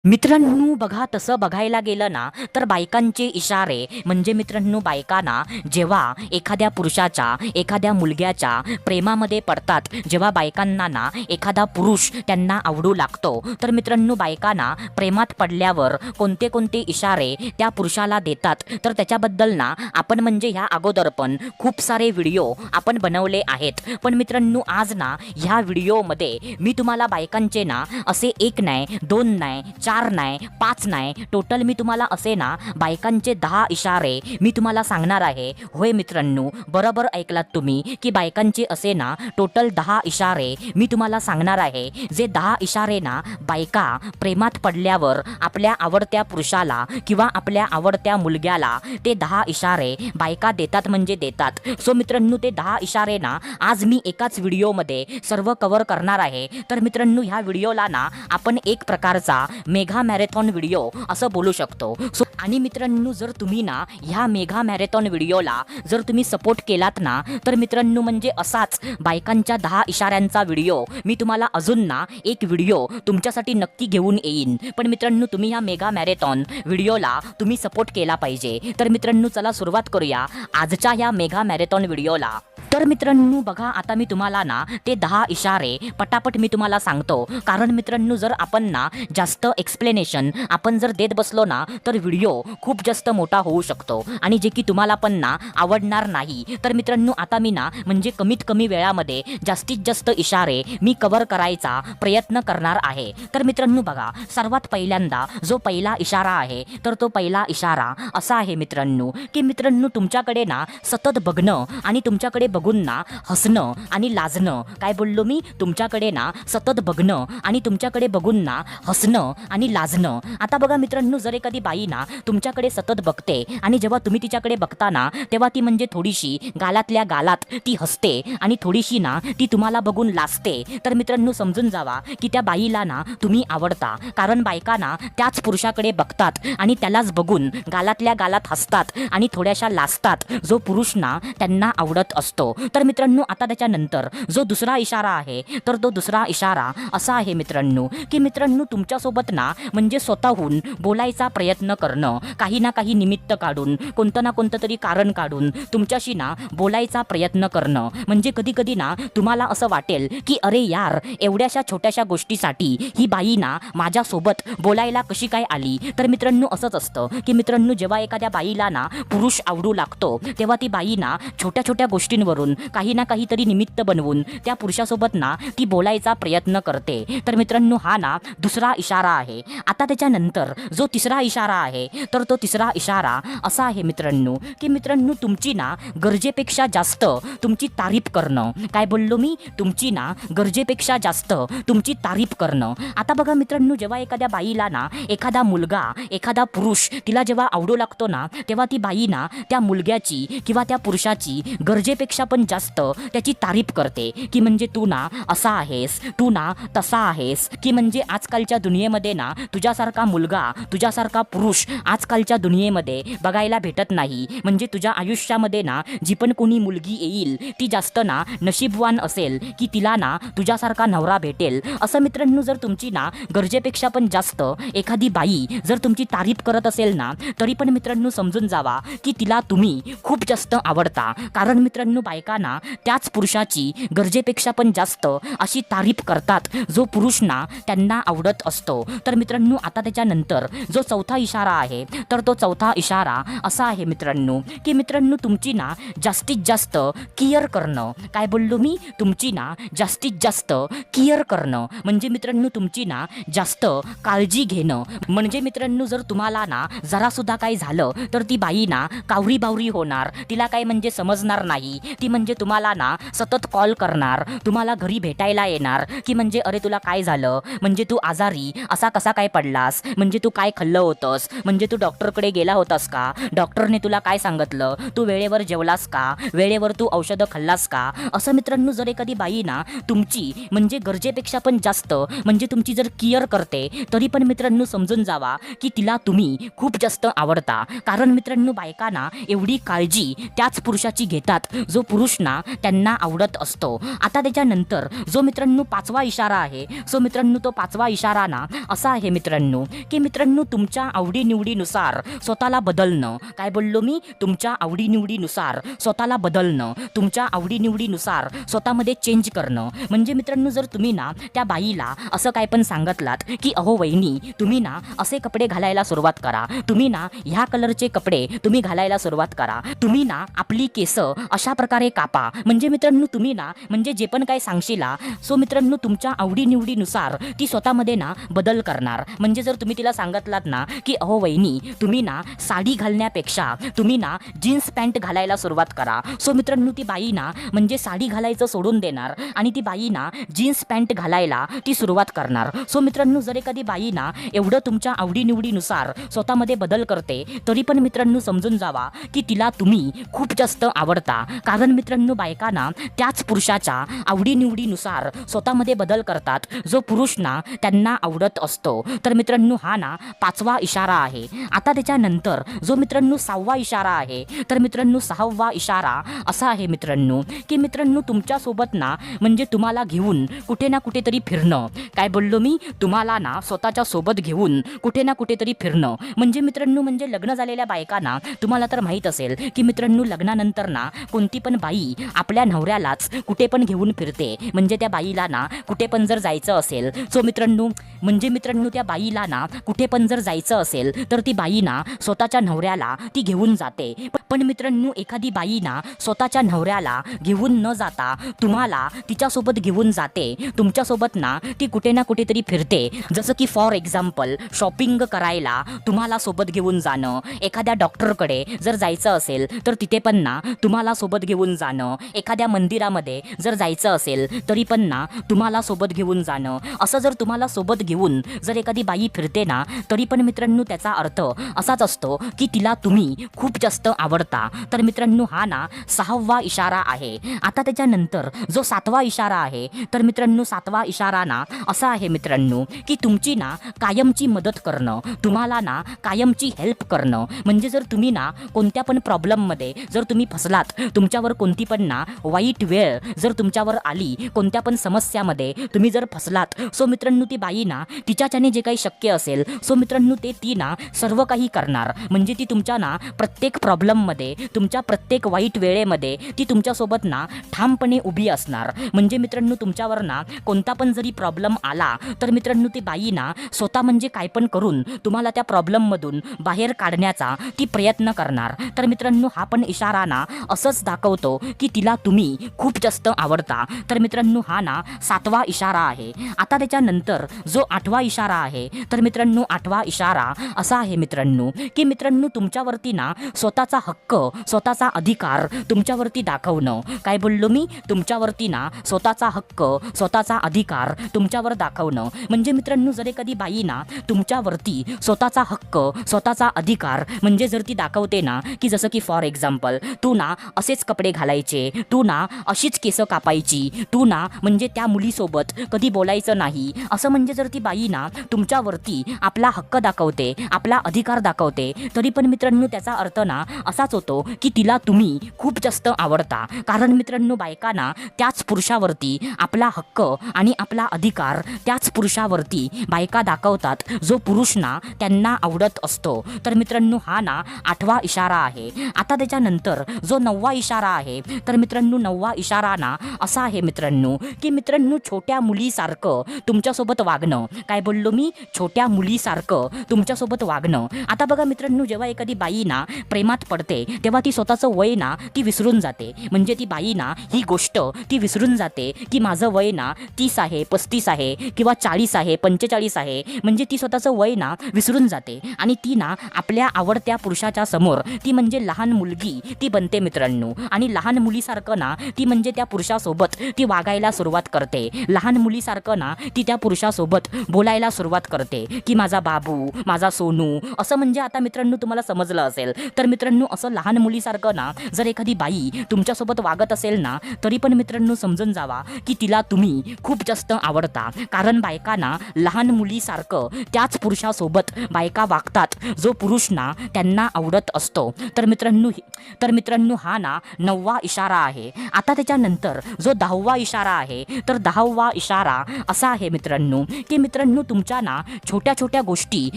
मित्रांनो बघा, तसं बघायला गेलं ना तर बायकांचे इशारे म्हणजे मित्रांनो, बायकांना जेव्हा एखाद्या पुरुषाच्या, एखाद्या मुलग्याच्या प्रेमामध्ये पडतात, जेव्हा बायकांना ना एखादा पुरुष त्यांना आवडू लागतो, तर मित्रांनो बायकांना प्रेमात पडल्यावर कोणते कोणते इशारे त्या पुरुषाला देतात, तर त्याच्याबद्दल ना आपण म्हणजे ह्या अगोदर पण खूप सारे व्हिडिओ आपण बनवले आहेत. पण मित्रांनो आज ना ह्या व्हिडिओमध्ये मी तुम्हाला बायकांचे ना असे 1 नाही 2 नाही 4 नाही 5 नाही, टोटल मी तुम्हाला असे ना बायकांचे 10 इशारे मी तुम्हाला सांगणार आहे. होय मित्रांनो, बरोबर ऐकलात तुम्ही की बायकांचे असे ना टोटल 10 इशारे मी तुम्हाला सांगणार आहे. जे 10 इशारे ना बायका प्रेमात पडल्यावर आपल्या आवडत्या पुरुषाला किंवा आपल्या आवडत्या मुलग्याला ते 10 इशारे बायका देतात म्हणजे देतात. सो मित्रांनो, ते 10 इशारे ना आज मी एकाच व्हिडिओमध्ये सर्व कव्हर करणार आहे. तर मित्रांनो, ह्या व्हिडिओला ना आपण एक प्रकारचा मेगा मॅरेथॉन व्हिडिओ असं बोलू शकतो. सो आणि मित्रांनो, जर तुम्ही ना ह्या मेगा मॅरेथॉन व्हिडिओला जर तुम्ही सपोर्ट केलात ना, तर मित्रांनो म्हणजे असाच बायकांच्या 10 इशाऱ्यांचा व्हिडिओ मी तुम्हाला अजून ना एक व्हिडिओ तुमच्यासाठी नक्की घेऊन येईन. पण मित्रांनो, तुम्ही ह्या मेगा मॅरेथॉन व्हिडिओला तुम्ही सपोर्ट केला पाहिजे. तर मित्रांनो चला सुरुवात करूया आजच्या ह्या मेगा मॅरेथॉन व्हिडिओला. तर मित्रांनो बघा, आता मी तुम्हाला ना ते 10 इशारे पटापट मी तुम्हाला सांगतो. कारण मित्रांनो, जर आपण ना जास्त एक्सप्लेनेशन आपण जर देत बसलो ना तर व्हिडिओ खूप जास्त मोठा होऊ शकतो आणि जे की तुम्हाला पण ना आवडणार नाही. तर मित्रांनो, आता मी ना म्हणजे कमीत कमी वेळामध्ये जास्तीत जास्त इशारे मी कव्हर करायचा प्रयत्न करणार आहे. तर मित्रांनो बघा, सर्वात पहिल्यांदा जो पहिला इशारा आहे, तर तो पहिला इशारा असा आहे मित्रांनो की मित्रांनो तुमच्याकडे ना सतत बघणं आणि तुमच्याकडे बघून ना हसणं आणि लाजणं. काय बोललो मी? तुमच्याकडे ना सतत बघणं आणि तुमच्याकडे बघून ना हसणं आणि लाजणं. आता बघा मित्रांनो, जर एखादी बाई ना तुमच्याकडे सतत बघते आणि जेव्हा तुम्ही तिच्याकडे बघता ना तेव्हा ती म्हणजे थोडीशी गालातल्या गालात ती हसते आणि थोडीशी ना ती तुम्हाला बघून लाजते, तर मित्रांनो समजून जावा की त्या बाईला ना तुम्ही आवडता. कारण बायका ना त्याच पुरुषाकडे बघतात आणि त्यालाच बघून गालातल्या गालात हसतात आणि थोड्याशा लाजतात, जो पुरुष ना त्यांना आवडत असतो. तर मित्रांनो, आता त्याच्यानंतर जो दुसरा इशारा आहे, तर तो दुसरा इशारा असा आहे मित्रांनो की मित्रांनो तुमच्यासोबत ना म्हणजे स्वतःहून बोलायचा प्रयत्न करणं, काही ना काही निमित्त काढून, कोणतं ना कोणतं तरी कारण काढून तुमच्याशी ना बोलायचा प्रयत्न करणं. म्हणजे कधी कधी ना तुम्हाला असं वाटेल की अरे यार, एवढ्याशा छोट्याशा गोष्टीसाठी ही बाई ना माझ्यासोबत बोलायला कशी काय आली. तर मित्रांनो असंच असतं की मित्रांनो, जेव्हा एखाद्या बाईला ना पुरुष आवडू लागतो तेव्हा ती बाई ना छोट्या छोट्या गोष्टींवरून काही ना काहीतरी निमित्त बनवून त्या पुरुषासोबत ना ती बोलायचा प्रयत्न करते. तर मित्रांनो हा ना दुसरा इशारा आहे. आता त्याच्यानंतर जो तिसरा इशारा आहे, तर तो तिसरा इशारा असा आहे मित्रांनो की मित्रांनो तुमची ना गरजेपेक्षा जास्त तुमची तारीफ करणं. काय बोललो मी? तुमची ना गरजेपेक्षा जास्त तुमची तारीफ करणं. आता बघा मित्रांनो, जेव्हा एखाद्या बाईला ना एखादा मुलगा, एखादा पुरुष तिला जेव्हा आवडू लागतो ना तेव्हा ती बाई ना त्या मुलग्याची किंवा त्या पुरुषाची गरजेपेक्षा पण जास्त त्याची तारीफ करते की म्हणजे तू ना असा आहेस, तू ना तसा आहेस, की म्हणजे आजकालच्या दुनियेमध्ये ना तुझ्यासारखा मुलगा, तुझ्यासारखा पुरुष आजकालच्या दुनियेमध्ये बघायला भेटत नाही. म्हणजे तुझ्या आयुष्यामध्ये ना जी पण कोणी मुलगी येईल ती जास्त ना नशीबवान असेल की तिला ना तुझ्यासारखा नवरा भेटेल. असं मित्रांनो, जर तुमची ना गरजेपेक्षा पण जास्त एखादी बाई जर तुमची तारीफ करत असेल ना, तरी पण मित्रांनो समजून जावा की तिला तुम्ही खूप जास्त आवडता. कारण मित्रांनो बायकांना त्याच पुरुषाची गरजेपेक्षा पण जास्त अशी तारीफ करतात, जो पुरुष ना त्यांना आवडत असतो. तर मित्रांनो आता त्याच्यानंतर जो चौथा इशारा आहे, तर तो चौथा इशारा असा आहे मित्रांनो की मित्रांनो तुमची ना जास्तीत जास्त केअर करणं. काय बोललो मी? तुमची ना जास्तीत जास्त केअर करणं म्हणजे मित्रांनो तुमची ना जास्त काळजी घेणं. म्हणजे मित्रांनो जर तुम्हाला ना जरासुद्धा काही झालं तर ती बाई ना कावरी बावरी होणार, तिला काय म्हणजे समजणार नाही. ती म्हणजे तुम्हाला ना सतत कॉल करणार, तुम्हाला घरी भेटायला येणार की म्हणजे अरे तुला काय झालं, म्हणजे तू आजारी असा कसा काय पडलास, म्हणजे तू काय खाल्लं होतंस, म्हणजे म्हणजे तू डॉक्टरकडे गेला होतास का? डॉक्टरने तुला काय सांगितलं? तू वेळेवर जेवलास का? वेळेवर तू औषधं खाल्लास का? असं मित्रांनो जर एखादी बाई ना तुमची म्हणजे गरजेपेक्षा पण जास्त म्हणजे तुमची जर केअर करते तरी पण मित्रांनो समजून जावा की तिला तुम्ही खूप जास्त आवडता. कारण मित्रांनो बायकांना एवढी काळजी त्याच पुरुषाची घेतात जो पुरुष ना त्यांना आवडत असतो. आता त्याच्यानंतर जो मित्रांनो 5वा इशारा आहे, सो मित्रांनो तो 5वा इशारा ना असा आहे मित्रांनो की मित्रांनो तुमच्या आवडीनिवडीनुसार स्वतःला बदलणं. काय बोललो मी? तुमच्या आवडीनिवडीनुसार स्वतःला बदलणं, तुमच्या आवडीनिवडीनुसार स्वतःमध्ये चेंज करणं. म्हणजे मित्रांनो जर तुम्ही ना त्या बाईला असं काय पण सांगितलात की अहो वहिनी तुम्ही ना असे कपडे घालायला सुरुवात करा, तुम्ही ना ह्या कलरचे कपडे तुम्ही घालायला सुरुवात करा, तुम्ही ना आपली केस अशा प्रकारे कापा. म्हणजे मित्रांनो तुम्ही ना म्हणजे जे पण काय सांगशीला सो मित्रांनो तुमच्या आवडीनिवडीनुसार ती स्वतःमध्ये ना बदल करणार. म्हणजे जर तुम्ही तिला सांगितलात ना की अहो वहिनी तुम्ही ना साडी घालण्यापेक्षा तुम्ही ना जीन्स पॅन्ट घालायला सुरुवात करा, सो मित्रांनो ती बाई ना म्हणजे साडी घालायचं सोडून देणार आणि ती बाई ना जीन्स पॅन्ट घालायला ती सुरुवात करणार. सो मित्रांनो जर एखादी बाई ना एवढं तुमच्या आवडीनिवडीनुसार स्वतःमध्ये बदल करते तरी पण मित्रांनो समजून जावा की तिला तुम्ही खूप जास्त आवडता. कारण मित्रांनो बायकांना त्याच पुरुषाच्या आवडीनिवडीनुसार स्वतःमध्ये बदल करतात जो पुरुष ना त्यांना आवडत असतो. तर मित्रांनो हा ना 5वा इशारा आहे. आता त्याच्यानंतर जो मित्रांनो 6वा इशारा आहे, तर मित्रांनो 6वा इशारा असा आहे मित्रांनो की मित्रांनो तुमच्यासोबत ना म्हणजे तुम्हाला घेऊन कुठे ना कुठेतरी फिरणं. काय बोललो मी? तुम्हाला ना स्वतःच्या सोबत घेऊन कुठे ना कुठेतरी फिरणं. म्हणजे मित्रांनो म्हणजे लग्न झालेल्या बायकांना तुम्हाला तर माहीत असेल की मित्रांनो लग्नानंतर ना कोणती पण बाई आपल्या नवऱ्यालाच कुठे पण घेऊन फिरते. म्हणजे त्या बाईला ना कुठे पण जर जायचं असेल सो मित्रांनो म्हणजे मित्रांनो त्या बाईला ना कुठे पण जर जायचं असेल तर ती बाई ना स्वतःच्या नवऱ्याला ती घेऊन जाते. पण मित्रांनो एखादी बाई ना स्वतःच्या नवऱ्याला घेऊन न जाता तुम्हाला तिच्यासोबत घेऊन जाते, तुमच्यासोबत ना ती कुठे ना कुठेतरी फिरते. जसं की फॉर एक्झाम्पल शॉपिंग करायला तुम्हाला सोबत घेऊन जाणं, एखाद्या डॉक्टरकडे जर जायचं असेल तर तिथे पण ना तुम्हाला सोबत घेऊन जाणं, एखाद्या मंदिरामध्ये जर जायचं असेल तरी पण ना तुम्हाला सोबत घेऊन जाणं. असं जर तुम्हाला सोबत घेऊन जर एखादी बाई फिरते ना तरी पण मित्रांनो त्याचा अर्थ असाच असतो की तिला तुम्ही खूप जास्त आवडता. तर मित्रांनो हा ना 6वा इशारा आहे. आता त्याच्यानंतर जो 7वा इशारा आहे, तर मित्रांनो 7वा इशारा ना असा आहे मित्रांनो की तुमची ना कायमची मदत करणं, तुम्हाला ना कायमची हेल्प करणं. म्हणजे जर तुम्ही ना कोणत्या पण प्रॉब्लेममध्ये जर तुम्ही फसलात, तुमच्यावर कोणती पण ना वाईट वेळ जर तुमच्यावर आली, कोणत्या पण समस्यामध्ये तुम्ही जर फसलात सो मित्रांनो ती बाई ना तिच्याच्याने जे काही शक्य असेल सो मित्रांनो ते ती ना सर्व काही करणार. म्हणजे ती तुमच्या ना प्रत्येक प्रॉब्लेममध्ये, तुमच्या प्रत्येक वाईट वेळेमध्ये ती तुमच्यासोबत ना ठामपणे उभी असणार. म्हणजे मित्रांनो तुमच्यावर ना कोणता पण जरी प्रॉब्लेम आला तर मित्रांनो ती बाई ना स्वतः म्हणजे काय पण करून तुम्हाला त्या प्रॉब्लेममधून बाहेर काढण्याचा ती प्रयत्न करणार. तर मित्रांनो हा पण इशारा ना असंच दाखवतो की तिला तुम्ही खूप जास्त आवडता. तर मित्रांनो हा ना 7वा इशारा आहे. आता त्याच्यानंतर जो 8वा इशारा आहे, तर मित्रांनो 8वा इशारा असा आहे मित्रांनो की मित्रांनो तुमच्यावरती ना स्वतःचा हक्क, स्वतःचा अधिकार तुमच्यावरती दाखवणं. काय बोललो मी? तुमच्यावरती ना स्वतःचा हक्क, स्वतःचा अधिकार तुमच्यावर दाखवणं. म्हणजे मित्रांनो जर एखादी बाई ना तुमच्यावरती स्वतःचा हक्क, स्वतःचा अधिकार म्हणजे जर ती दाखवते ना की जसं की फॉर एक्झाम्पल तू ना असेच कपडे घालायचे, तू ना अशीच केस कापायची, तू ना म्हणजे त्या मुलीसोबत कधी बोलायचं नाही, असं म्हणजे जर ती बाई ना तुमच्यावरती आपला हक्क दाखवते, आपला अधिकार दाखवते तरी पण मित्रांनो त्याचा अर्थ ना असाच होतो की तिला तुम्ही खूप जास्त आवडता. कारण मित्रांनो बायकांना त्याच पुरुषावरती आपला हक्क आणि आपला अधिकार त्याच पुरुषावरती बायका दाखवतात जो पुरुष ना त्यांना आवडत असतो. तर मित्रांनो हा ना 8वा इशारा आहे. आता त्याच्यानंतर जो 9वा इशारा आहे, तर मित्रांनो 9वा इशारा ना असा आहे मित्रांनो की मित्रांनो छोट्या मुलीसारखं तुमच्यासोबत वागणं. काय बोललो मी? छोट्या मुलीसारखं तुमच्यासोबत वागणं. आता बघा मित्रांनो जेव्हा एखादी बाई ना प्रेमात पडते असते तेव्हा ती स्वतःचं वय ना ती विसरून जाते. म्हणजे ती बाई ना ही गोष्ट ती विसरून जाते की माझं वय ना 30 आहे, 35 आहे किंवा 40 आहे, 45 आहे. म्हणजे ती स्वतःचं वय ना विसरून जाते आणि ती ना आपल्या आवडत्या पुरुषाच्या समोर ती म्हणजे लहान मुलगी ती बनते मित्रांनो. आणि लहान मुलीसारखं ना ती म्हणजे त्या पुरुषासोबत ती वागायला सुरुवात करते. लहान मुलीसारखं ना ती त्या पुरुषासोबत बोलायला सुरुवात करते की माझा बाबू, माझा सोनू असं. म्हणजे आता मित्रांनो तुम्हाला समजलं असेल. तर मित्रांनो असं लहान मुलीसारखं ना जर एखादी बाई तुमच्यासोबत वागत असेल ना तरी पण मित्रांनो समजून जावा की तिला तुम्ही खूप जास्त आवडता. कारण बायकांना लहान मुलीसारखं त्याच पुरुषासोबत बायका वागतात जो पुरुष ना त्यांना आवडत असतो. तर मित्रांनो हा ना 9वा इशारा आहे. आता त्याच्यानंतर जो 10वा इशारा आहे तर 10वा इशारा असा आहे मित्रांनो की मित्रांनो तुमच्या ना छोट्या छोट्या गोष्टी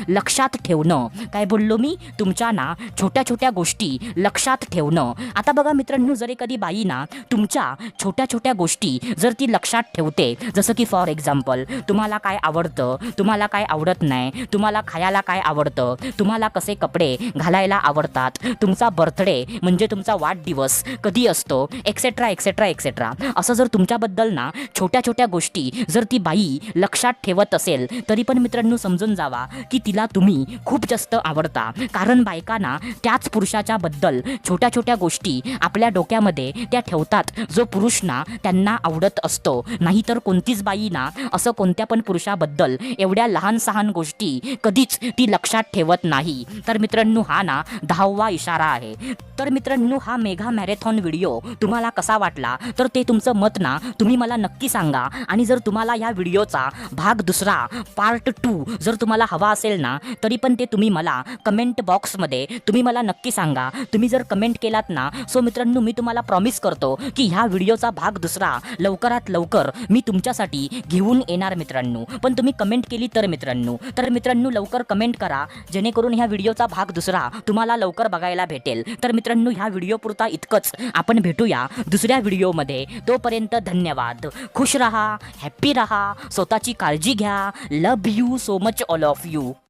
लक्षात ठेवणं. काय बोललो मी? तुमच्या ना छोट्या छोट्या गोष्टी लक्षात ठेवणं. आता बघा मित्रांनो जर एखादी बाई ना तुमच्या छोट्या छोट्या गोष्टी जर ती लक्षात ठेवते, जसं की फॉर एक्झाम्पल तुम्हाला काय आवडतं, तुम्हाला काय आवडत नाही, तुम्हाला खायला काय आवडतं, तुम्हाला कसे कपडे घालायला आवडतात, तुमचा बर्थडे म्हणजे तुमचा वाढदिवस कधी असतो, एक्सेट्रा एक्सेट्रा एक्सेट्रा. असं जर तुमच्याबद्दल ना छोट्या छोट्या गोष्टी जर ती बाई लक्षात ठेवत असेल तरी पण मित्रांनो समजून जावा की तिला तुम्ही खूप जास्त आवडता. कारण बायकांना त्याच पुरुषाच्या बद्दल छोट्या छोट्या गोष्टी आपल्या डोक्यामध्ये त्या ठेवतात जो पुरुष ना त्यांना आवडत असतो. नाहीतर कोणतीच बाई ना असं कोणत्या पण पुरुषाबद्दल एवढ्या लहान सहान गोष्टी कधीच ती लक्षात ठेवत नाही. तर मित्रांनो हा ना 10वा इशारा आहे. तर मित्रांनो हा मेगा मॅरेथॉन व्हिडिओ तुम्हाला कसा वाटला तर ते तुमचं मत ना तुम्ही मला नक्की सांगा. आणि जर तुम्हाला ह्या व्हिडिओचा भाग दुसरा पार्ट 2 जर तुम्हाला हवा असेल ना तरी पण ते तुम्ही मला कमेंट बॉक्समध्ये तुम्ही मला नक्की सांगा. तुम्ही जर कमेंट केलात ना सो मित्रांनो मी तुम्हाला प्रॉमिस करतो की ह्या व्हिडिओचा भाग दुसरा लवकरात लवकर मी तुमच्यासाठी घेऊन येणार मित्रांनो. पण तुम्ही कमेंट केली तर मित्रांनो लवकर कमेंट करा जेणेकरून ह्या व्हिडिओचा भाग दुसरा तुम्हाला लवकर बघायला भेटेल. तर मित्रांनो ह्या व्हिडिओ पुरता इतकंच. आपण भेटूया दुसऱ्या व्हिडिओमध्ये. तोपर्यंत धन्यवाद. खुश रहा, हॅप्पी रहा, स्वतःची काळजी घ्या. Love you so much all of you.